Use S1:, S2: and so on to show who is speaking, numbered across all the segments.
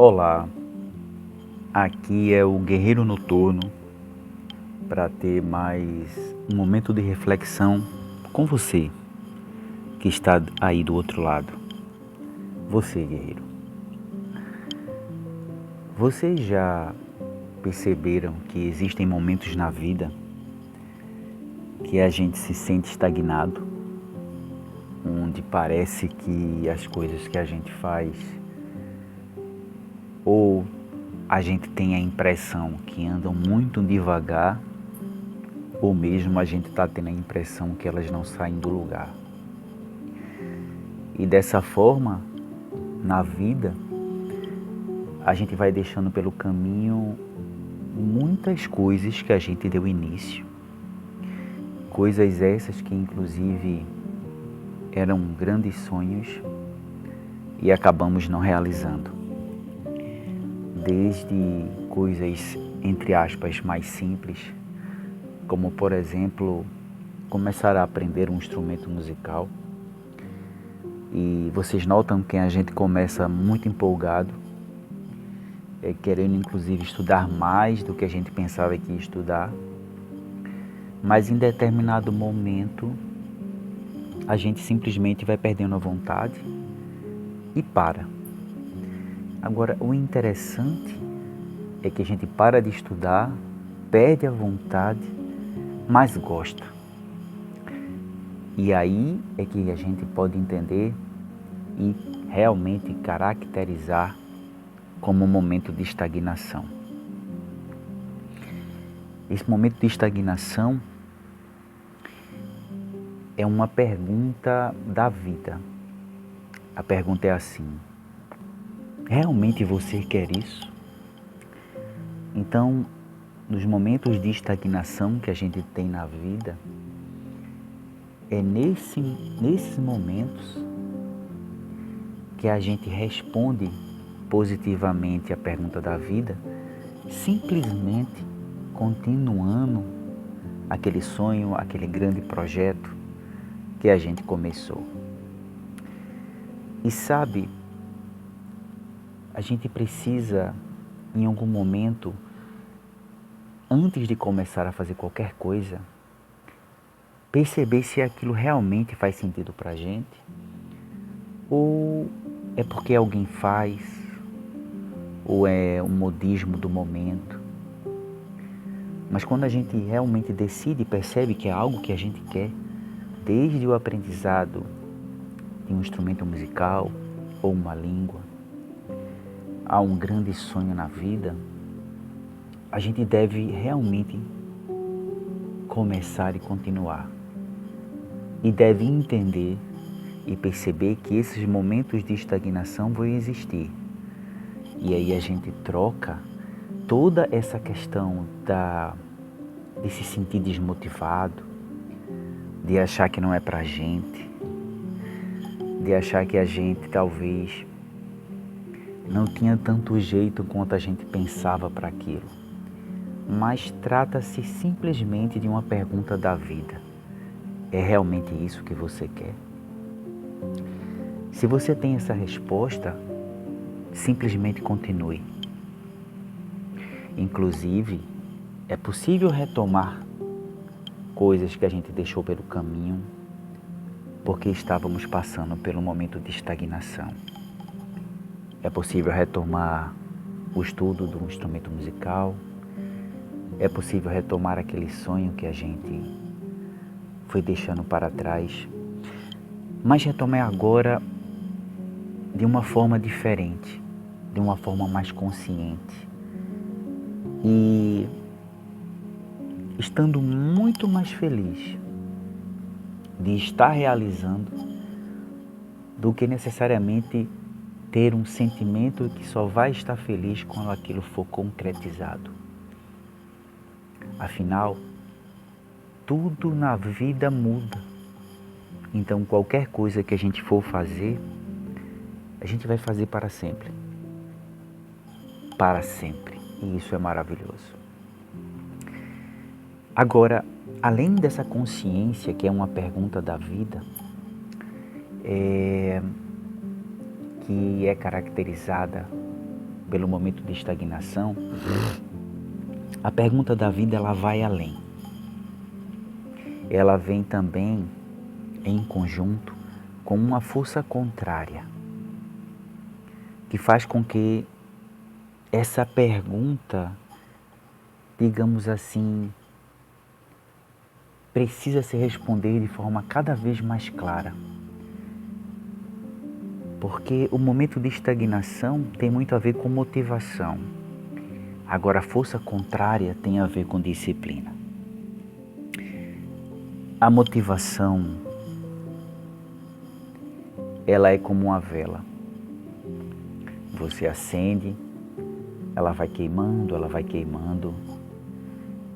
S1: Olá, aqui é o Guerreiro Noturno para ter mais um momento de reflexão com você que está aí do outro lado. Você, guerreiro. Vocês já perceberam que existem momentos na vida que a gente se sente estagnado, onde parece que as coisas que a gente faz ou a gente tem a impressão que andam muito devagar, ou mesmo a gente está tendo a impressão que elas não saem do lugar. E dessa forma, na vida, a gente vai deixando pelo caminho muitas coisas que a gente deu início. Coisas essas que inclusive eram grandes sonhos e acabamos não realizando. Desde coisas, entre aspas, mais simples, como por exemplo, começar a aprender um instrumento musical. E vocês notam que a gente começa muito empolgado, querendo inclusive estudar mais do que a gente pensava que ia estudar, mas em determinado momento a gente simplesmente vai perdendo a vontade e para. Agora, o interessante é que a gente para de estudar, perde a vontade, mas gosta. E aí é que a gente pode entender e realmente caracterizar como um momento de estagnação. Esse momento de estagnação é uma pergunta da vida. A pergunta é assim: realmente você quer isso? Então, nos momentos de estagnação que a gente tem na vida, é nesses momentos que a gente responde positivamente a pergunta da vida, simplesmente continuando aquele sonho, aquele grande projeto que a gente começou. E sabe, a gente precisa, em algum momento, antes de começar a fazer qualquer coisa, perceber se aquilo realmente faz sentido pra gente, ou é porque alguém faz, ou é um modismo do momento. Mas quando a gente realmente decide e percebe que é algo que a gente quer, desde o aprendizado de um instrumento musical ou uma língua, há um grande sonho na vida, a gente deve realmente começar e continuar. E deve entender e perceber que esses momentos de estagnação vão existir. E aí a gente troca toda essa questão de se sentir desmotivado, de achar que não é pra gente, de achar que a gente talvez não tinha tanto jeito quanto a gente pensava para aquilo. Mas trata-se simplesmente de uma pergunta da vida. É realmente isso que você quer? Se você tem essa resposta, simplesmente continue. Inclusive, é possível retomar coisas que a gente deixou pelo caminho porque estávamos passando pelo momento de estagnação. É possível retomar o estudo do instrumento musical. É possível retomar aquele sonho que a gente foi deixando para trás. Mas retome agora de uma forma diferente, de uma forma mais consciente. E estando muito mais feliz de estar realizando do que necessariamente ter um sentimento que só vai estar feliz quando aquilo for concretizado. Afinal, tudo na vida muda. Então, qualquer coisa que a gente for fazer, a gente vai fazer para sempre. Para sempre. E isso é maravilhoso. Agora, além dessa consciência, que é uma pergunta da vida, que é caracterizada pelo momento de estagnação, a pergunta da vida ela vai além. Ela vem também em conjunto com uma força contrária, que faz com que essa pergunta, digamos assim, precisa se responder de forma cada vez mais clara. Porque o momento de estagnação tem muito a ver com motivação. Agora, a força contrária tem a ver com disciplina. A motivação, ela é como uma vela. Você acende, ela vai queimando, ela vai queimando.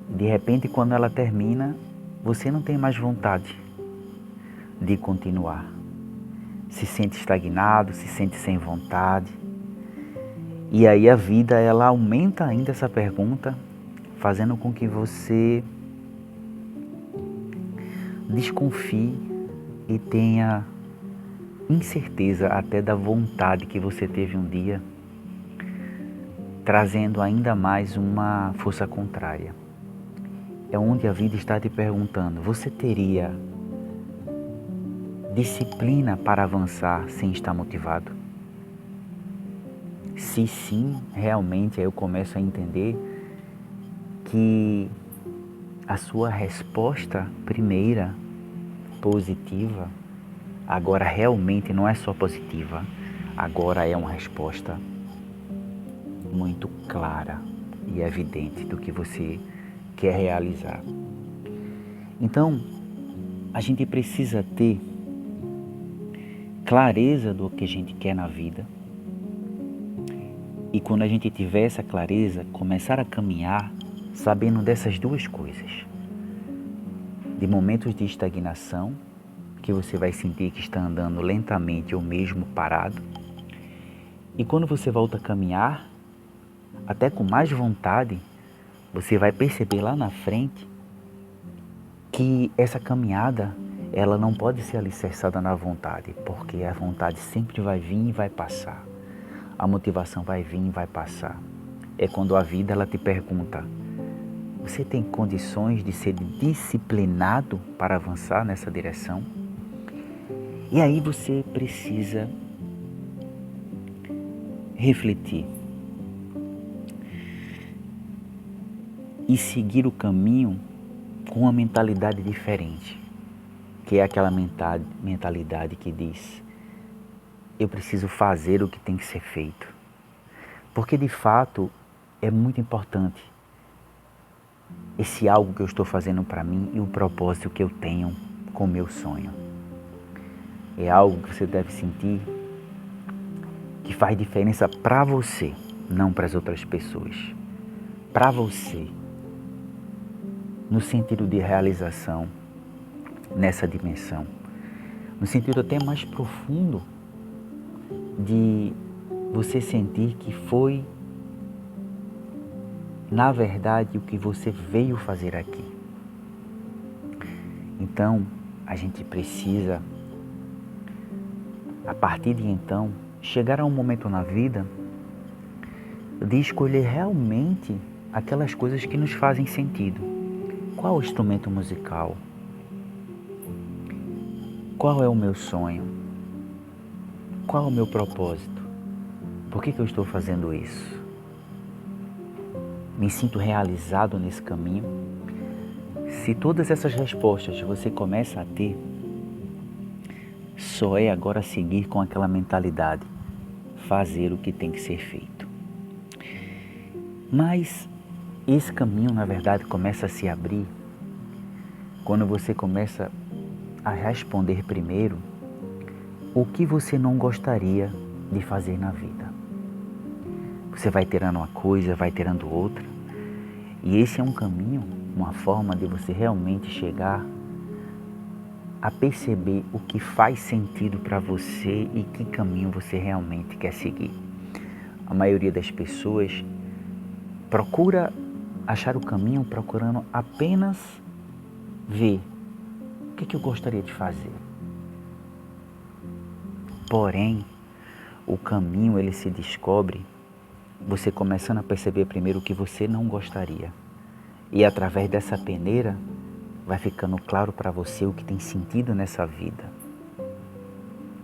S1: De repente, quando ela termina, você não tem mais vontade de continuar. Se sente estagnado, se sente sem vontade. E aí a vida, ela aumenta ainda essa pergunta, fazendo com que você desconfie e tenha incerteza até da vontade que você teve um dia, trazendo ainda mais uma força contrária. É onde a vida está te perguntando, você teria disciplina para avançar sem estar motivado? Se sim, realmente aí eu começo a entender que a sua resposta primeira, positiva, agora realmente não é só positiva, agora é uma resposta muito clara e evidente do que você quer realizar. Então, a gente precisa ter clareza do que a gente quer na vida. E quando a gente tiver essa clareza, começar a caminhar sabendo dessas duas coisas. De momentos de estagnação, que você vai sentir que está andando lentamente ou mesmo parado. E quando você volta a caminhar, até com mais vontade, você vai perceber lá na frente que essa caminhada, ela não pode ser alicerçada na vontade, porque a vontade sempre vai vir e vai passar. A motivação vai vir e vai passar. É quando a vida ela te pergunta, você tem condições de ser disciplinado para avançar nessa direção? E aí você precisa refletir e seguir o caminho com uma mentalidade diferente, que é aquela mentalidade que diz, eu preciso fazer o que tem que ser feito. Porque de fato é muito importante esse algo que eu estou fazendo para mim e o propósito que eu tenho com o meu sonho. É algo que você deve sentir que faz diferença para você, não para as outras pessoas. Para você, no sentido de realização nessa dimensão, no sentido até mais profundo de você sentir que foi, na verdade, o que você veio fazer aqui. Então, a gente precisa, a partir de então, chegar a um momento na vida de escolher realmente aquelas coisas que nos fazem sentido. Qual o instrumento musical? Qual é o meu sonho? Qual é o meu propósito? Por que eu estou fazendo isso? Me sinto realizado nesse caminho? Se todas essas respostas você começa a ter, só é agora seguir com aquela mentalidade, fazer o que tem que ser feito. Mas esse caminho, na verdade, começa a se abrir quando você começa a responder primeiro o que você não gostaria de fazer na vida. Você vai tirando uma coisa, vai tirando outra, e esse é um caminho, uma forma de você realmente chegar a perceber o que faz sentido para você e que caminho você realmente quer seguir. A maioria das pessoas procura achar o caminho procurando apenas ver o que eu gostaria de fazer. Porém, o caminho ele se descobre você começando a perceber primeiro o que você não gostaria. E através dessa peneira, vai ficando claro para você o que tem sentido nessa vida,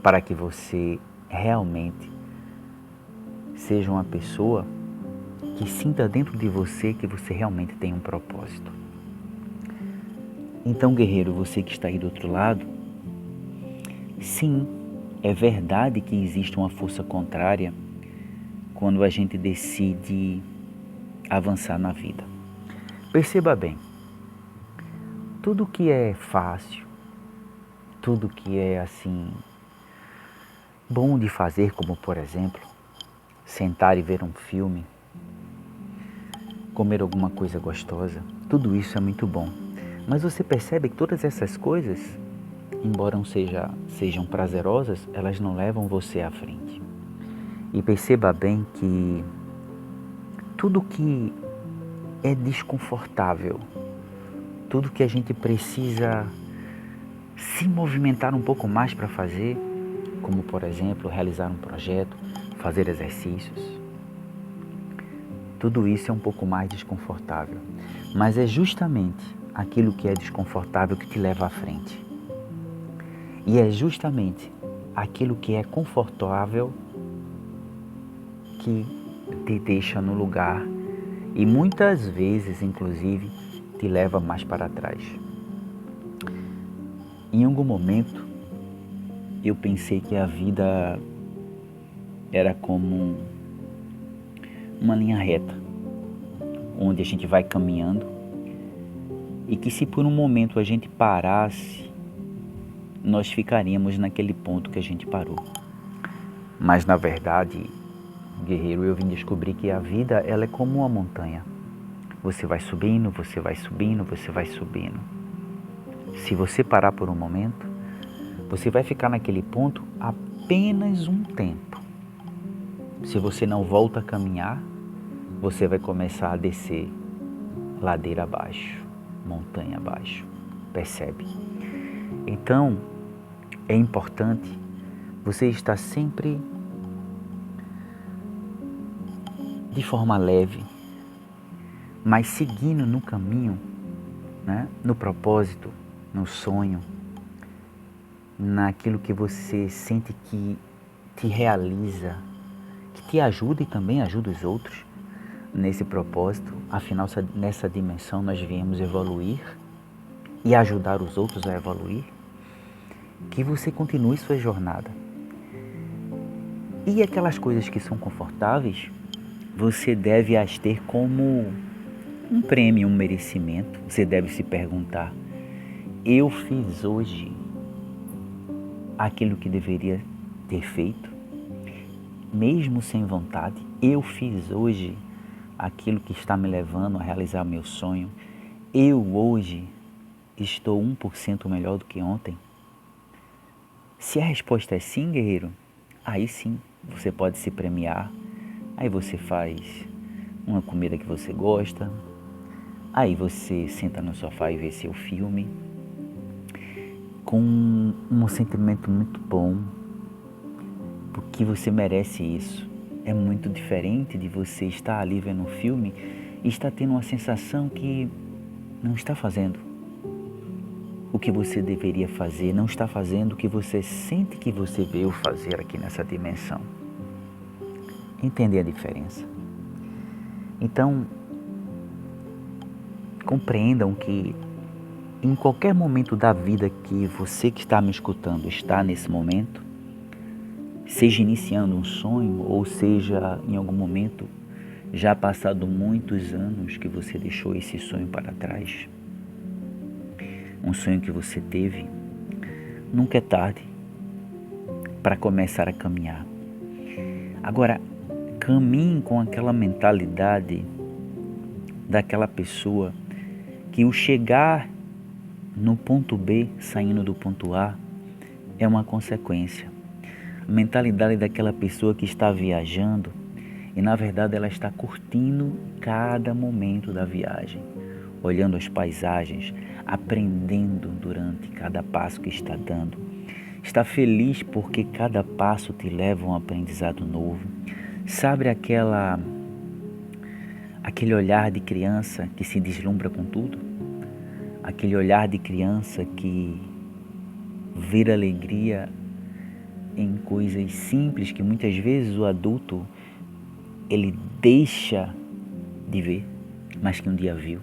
S1: para que você realmente seja uma pessoa que sinta dentro de você que você realmente tem um propósito. Então, guerreiro, você que está aí do outro lado, sim, é verdade que existe uma força contrária quando a gente decide avançar na vida. Perceba bem, tudo que é fácil, tudo que é assim bom de fazer, como por exemplo, sentar e ver um filme, comer alguma coisa gostosa, tudo isso é muito bom. Mas você percebe que todas essas coisas, embora sejam prazerosas, elas não levam você à frente. E perceba bem que tudo que é desconfortável, tudo que a gente precisa se movimentar um pouco mais para fazer, como por exemplo realizar um projeto, fazer exercícios, tudo isso é um pouco mais desconfortável. Mas é justamente aquilo que é desconfortável que te leva à frente. E é justamente aquilo que é confortável que te deixa no lugar e muitas vezes, inclusive, te leva mais para trás. Em algum momento, eu pensei que a vida era como uma linha reta, onde a gente vai caminhando e que se por um momento a gente parasse, nós ficaríamos naquele ponto que a gente parou. Mas na verdade, guerreiro, eu vim descobrir que a vida ela é como uma montanha. Você vai subindo, você vai subindo, você vai subindo. Se você parar por um momento, você vai ficar naquele ponto apenas um tempo. Se você não volta a caminhar, você vai começar a descer ladeira abaixo, montanha abaixo. Percebe? Então, é importante você estar sempre de forma leve, mas seguindo no caminho, né? No propósito, no sonho, naquilo que você sente que te realiza, que te ajuda e também ajuda os outros nesse propósito. Afinal, nessa dimensão nós viemos evoluir e ajudar os outros a evoluir. Que você continue sua jornada. E aquelas coisas que são confortáveis, você deve as ter como um prêmio, um merecimento. Você deve se perguntar: eu fiz hoje aquilo que deveria ter feito, mesmo sem vontade? Eu fiz hoje aquilo que está me levando a realizar meu sonho? Eu hoje estou 1% melhor do que ontem? Se a resposta é sim, guerreiro, aí sim, você pode se premiar. Aí você faz uma comida que você gosta, aí você senta no sofá e vê seu filme, com um sentimento muito bom, porque você merece isso. É muito diferente de você estar ali vendo um filme e estar tendo uma sensação que não está fazendo o que você deveria fazer, não está fazendo o que você sente que você veio fazer aqui nessa dimensão. Entender a diferença. Então, compreendam que em qualquer momento da vida que você que está me escutando está nesse momento, seja iniciando um sonho ou seja em algum momento já passado muitos anos que você deixou esse sonho para trás, um sonho que você teve, nunca é tarde para começar a caminhar. Agora, caminhe com aquela mentalidade daquela pessoa que o chegar no ponto B, saindo do ponto A, é uma consequência. A mentalidade daquela pessoa que está viajando e na verdade ela está curtindo cada momento da viagem, olhando as paisagens, aprendendo durante cada passo que está dando. Está feliz porque cada passo te leva a um aprendizado novo. Sabe aquela aquele olhar de criança que se deslumbra com tudo, aquele olhar de criança que vê alegria em coisas simples que muitas vezes o adulto ele deixa de ver, mas que um dia viu.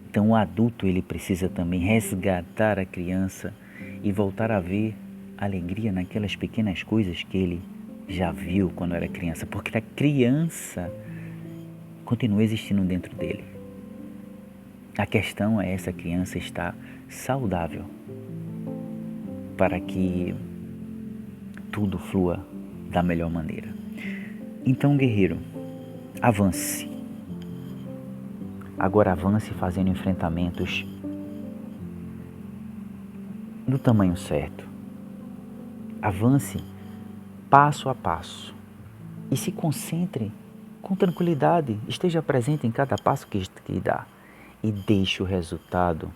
S1: Então o adulto ele precisa também resgatar a criança e voltar a ver alegria naquelas pequenas coisas que ele já viu quando era criança, porque a criança continua existindo dentro dele. A questão é essa criança estar saudável para que tudo flua da melhor maneira. Então, guerreiro, avance. Agora avance fazendo enfrentamentos do tamanho certo. Avance passo a passo e se concentre com tranquilidade. Esteja presente em cada passo que dá e deixe o resultado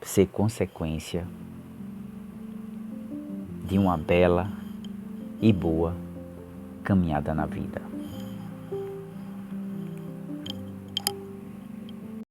S1: ser consequência de uma bela e boa caminhada na vida.